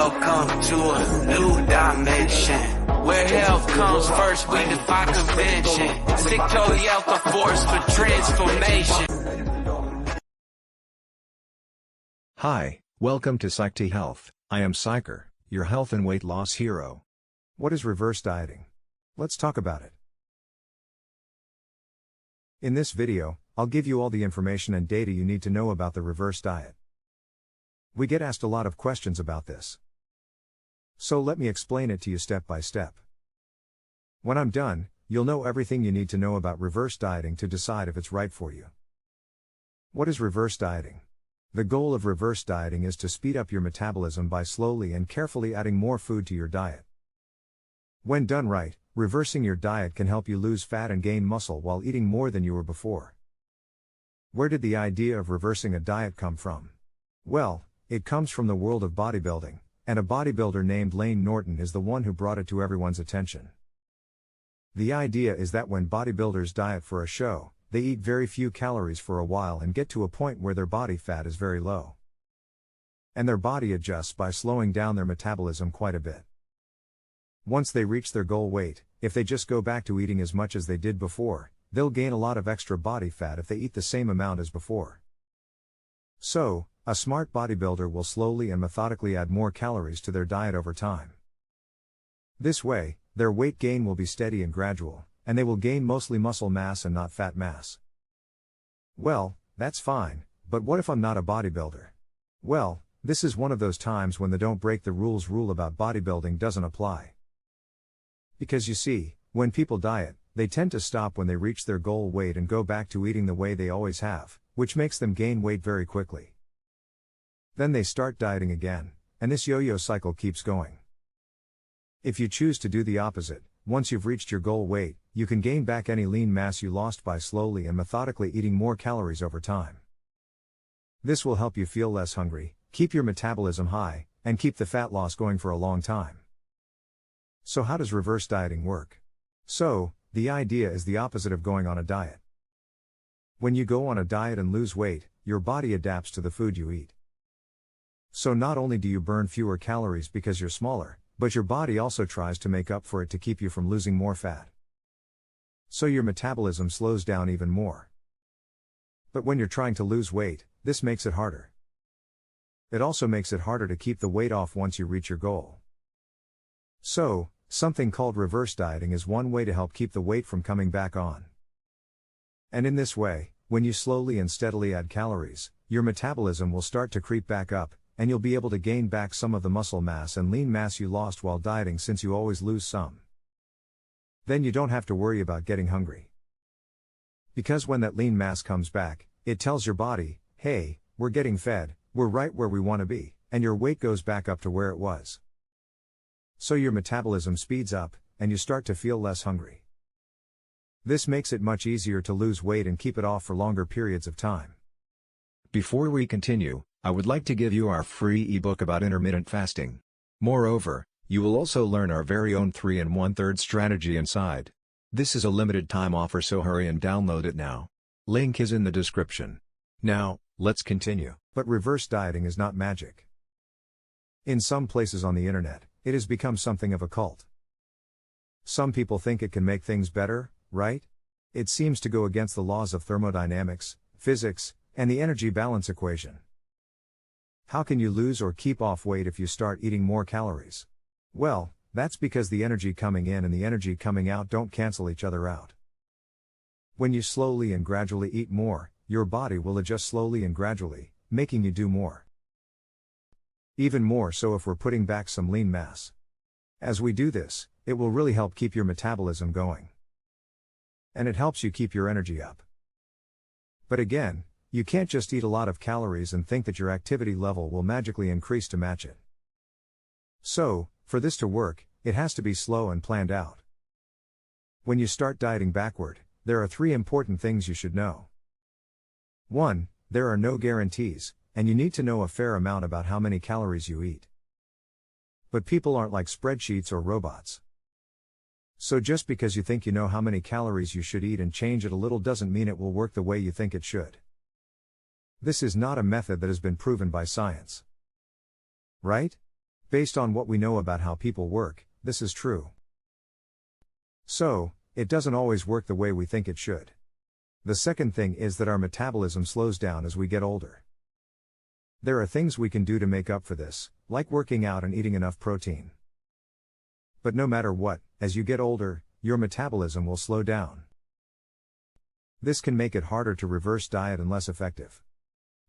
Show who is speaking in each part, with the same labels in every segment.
Speaker 1: Welcome to a new dimension, where health comes first, we defy convention. Stick to the health of force for transformation.
Speaker 2: Hi, welcome to Psych T Health. I am Psycher, your health and weight loss hero. What is reverse dieting? Let's talk about it. In this video, I'll give you all the information and data you need to know about the reverse diet. We get asked a lot of questions about this. So let me explain it to you step by step. When I'm done, you'll know everything you need to know about reverse dieting to decide if it's right for you. What is reverse dieting? The goal of reverse dieting is to speed up your metabolism by slowly and carefully adding more food to your diet. When done right, reversing your diet can help you lose fat and gain muscle while eating more than you were before. Where did the idea of reversing a diet come from? Well, it comes from the world of bodybuilding, and a bodybuilder named Lane Norton is the one who brought it to everyone's attention. The idea is that when bodybuilders diet for a show, they eat very few calories for a while and get to a point where their body fat is very low. And their body adjusts by slowing down their metabolism quite a bit. Once they reach their goal weight, if they just go back to eating as much as they did before, they'll gain a lot of extra body fat if they eat the same amount as before. So, a smart bodybuilder will slowly and methodically add more calories to their diet over time. This way, their weight gain will be steady and gradual, and they will gain mostly muscle mass and not fat mass. Well, that's fine, but what if I'm not a bodybuilder? Well, this is one of those times when the don't break the rules rule about bodybuilding doesn't apply. Because you see, when people diet, they tend to stop when they reach their goal weight and go back to eating the way they always have, which makes them gain weight very quickly. Then they start dieting again, and this yo-yo cycle keeps going. If you choose to do the opposite, once you've reached your goal weight, you can gain back any lean mass you lost by slowly and methodically eating more calories over time. This will help you feel less hungry, keep your metabolism high, and keep the fat loss going for a long time. So how does reverse dieting work? So, the idea is the opposite of going on a diet. When you go on a diet and lose weight, your body adapts to the food you eat. So not only do you burn fewer calories because you're smaller, but your body also tries to make up for it to keep you from losing more fat. So your metabolism slows down even more. But when you're trying to lose weight, this makes it harder. It also makes it harder to keep the weight off once you reach your goal. So, something called reverse dieting is one way to help keep the weight from coming back on. And in this way, when you slowly and steadily add calories, your metabolism will start to creep back up, and you'll be able to gain back some of the muscle mass and lean mass you lost while dieting since you always lose some. Then you don't have to worry about getting hungry. Because when that lean mass comes back, it tells your body, hey, we're getting fed, we're right where we want to be, and your weight goes back up to where it was. So your metabolism speeds up, and you start to feel less hungry. This makes it much easier to lose weight and keep it off for longer periods of time. Before we continue, I would like to give you our free ebook about intermittent fasting. Moreover, you will also learn our very own 3 1/3 strategy inside. This is a limited time offer, so hurry and download it now. Link is in the description. Now, let's continue. But reverse dieting is not magic. In some places on the internet, it has become something of a cult. Some people think it can make things better, right? It seems to go against the laws of thermodynamics, physics, and the energy balance equation. How can you lose or keep off weight if you start eating more calories? Well, that's because the energy coming in and the energy coming out don't cancel each other out. When you slowly and gradually eat more, your body will adjust slowly and gradually, making you do more. Even more so if we're putting back some lean mass. As we do this, it will really help keep your metabolism going. And it helps you keep your energy up. But again, you can't just eat a lot of calories and think that your activity level will magically increase to match it. So, for this to work, it has to be slow and planned out. When you start dieting backward, there are 3 important things you should know. 1. There are no guarantees, and you need to know a fair amount about how many calories you eat. But people aren't like spreadsheets or robots. So just because you think you know how many calories you should eat and change it a little doesn't mean it will work the way you think it should. This is not a method that has been proven by science. Right? Based on what we know about how people work, this is true. So, it doesn't always work the way we think it should. The second thing is that our metabolism slows down as we get older. There are things we can do to make up for this, like working out and eating enough protein. But no matter what, as you get older, your metabolism will slow down. This can make it harder to reverse diet and less effective.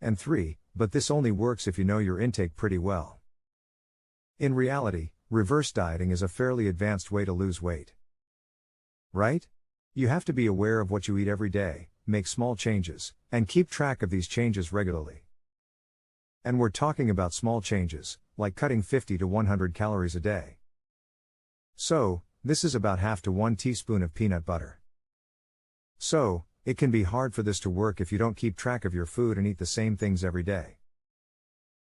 Speaker 2: And 3, but this only works if you know your intake pretty well. In reality, reverse dieting is a fairly advanced way to lose weight. Right? You have to be aware of what you eat every day, make small changes, and keep track of these changes regularly. And we're talking about small changes, like cutting 50 to 100 calories a day. So, this is about half to 1 teaspoon of peanut butter. So, it can be hard for this to work if you don't keep track of your food and eat the same things every day.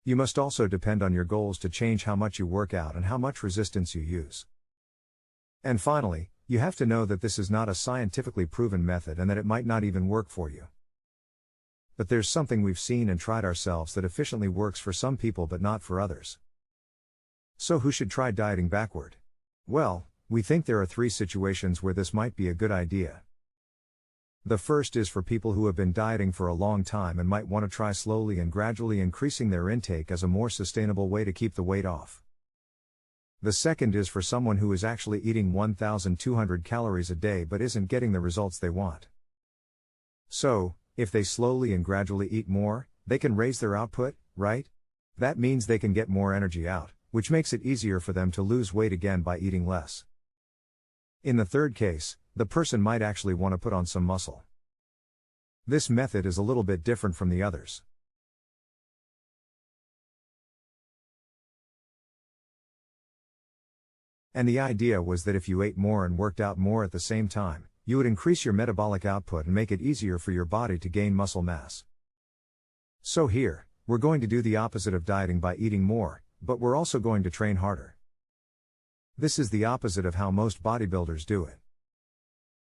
Speaker 2: You must also depend on your goals to change how much you work out and how much resistance you use. And finally, you have to know that this is not a scientifically proven method and that it might not even work for you. But there's something we've seen and tried ourselves that efficiently works for some people but not for others. So who should try dieting backward? Well, we think there are 3 situations where this might be a good idea. The first is for people who have been dieting for a long time and might want to try slowly and gradually increasing their intake as a more sustainable way to keep the weight off. The second is for someone who is actually eating 1,200 calories a day but isn't getting the results they want. So, if they slowly and gradually eat more, they can raise their output, right? That means they can get more energy out, which makes it easier for them to lose weight again by eating less. In the third case, the person might actually want to put on some muscle. This method is a little bit different from the others. And the idea was that if you ate more and worked out more at the same time, you would increase your metabolic output and make it easier for your body to gain muscle mass. So here, we're going to do the opposite of dieting by eating more, but we're also going to train harder. This is the opposite of how most bodybuilders do it.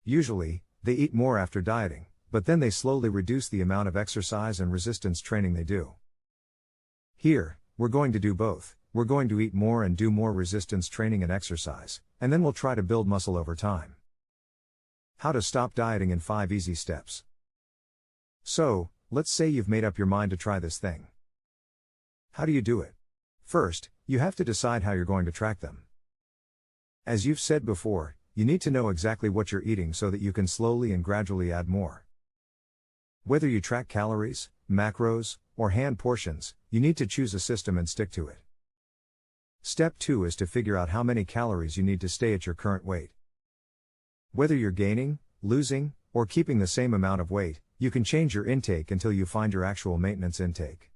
Speaker 2: Usually, they eat more after dieting, but then they slowly reduce the amount of exercise and resistance training they do. Here, we're going to do both. We're going to eat more and do more resistance training and exercise, and then we'll try to build muscle over time. How to stop dieting in 5 easy steps. So, let's say you've made up your mind to try this thing. How do you do it? First, you have to decide how you're going to track them. As you've said before, you need to know exactly what you're eating so that you can slowly and gradually add more. Whether you track calories, macros, or hand portions, you need to choose a system and stick to it. Step 2 is to figure out how many calories you need to stay at your current weight. Whether you're gaining, losing, or keeping the same amount of weight, you can change your intake until you find your actual maintenance intake.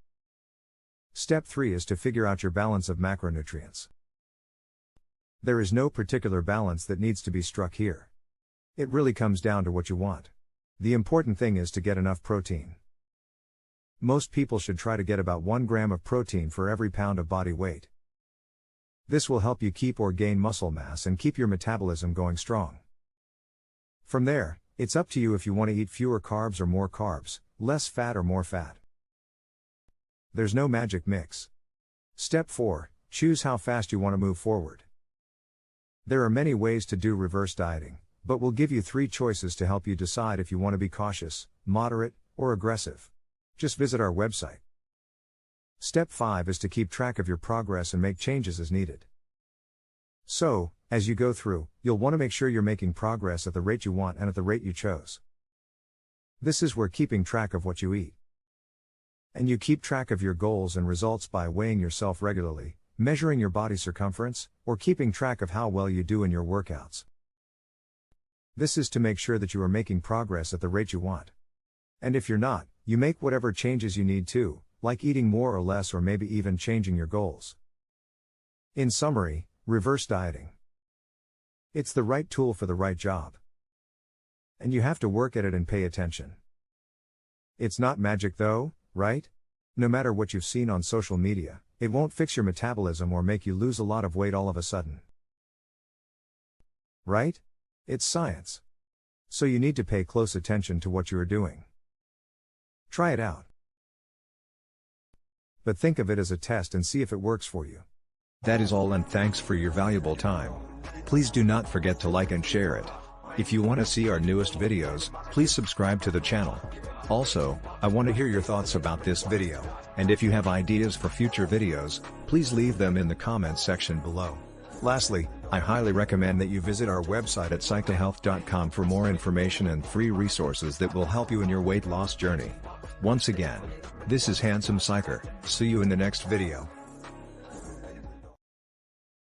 Speaker 2: Step 3 is to figure out your balance of macronutrients. There is no particular balance that needs to be struck here. It really comes down to what you want. The important thing is to get enough protein. Most people should try to get about 1 gram of protein for every pound of body weight. This will help you keep or gain muscle mass and keep your metabolism going strong. From there, it's up to you if you want to eat fewer carbs or more carbs, less fat or more fat. There's no magic mix. Step 4, choose how fast you want to move forward. There are many ways to do reverse dieting, but we'll give you 3 choices to help you decide if you want to be cautious, moderate, or aggressive. Just visit our website. Step 5 is to keep track of your progress and make changes as needed. So, as you go through, you'll want to make sure you're making progress at the rate you want and at the rate you chose. This is where keeping track of what you eat. And you keep track of your goals and results by weighing yourself regularly, measuring your body circumference, or keeping track of how well you do in your workouts. This is to make sure that you are making progress at the rate you want. And if you're not, you make whatever changes you need to, like eating more or less or maybe even changing your goals. In summary, reverse dieting. It's the right tool for the right job. And you have to work at it and pay attention. It's not magic though, right? No matter what you've seen on social media, it won't fix your metabolism or make you lose a lot of weight all of a sudden. Right? It's science. So you need to pay close attention to what you are doing. Try it out. But think of it as a test and see if it works for you. That is all, and thanks for your valuable time. Please do not forget to like and share it. If you want to see our newest videos, please subscribe to the channel. Also, I want to hear your thoughts about this video, and if you have ideas for future videos, please leave them in the comments section below. Lastly, I highly recommend that you visit our website at psychohealth.com for more information and free resources that will help you in your weight loss journey. Once again, this is Handsome Psycher. See you in the next video.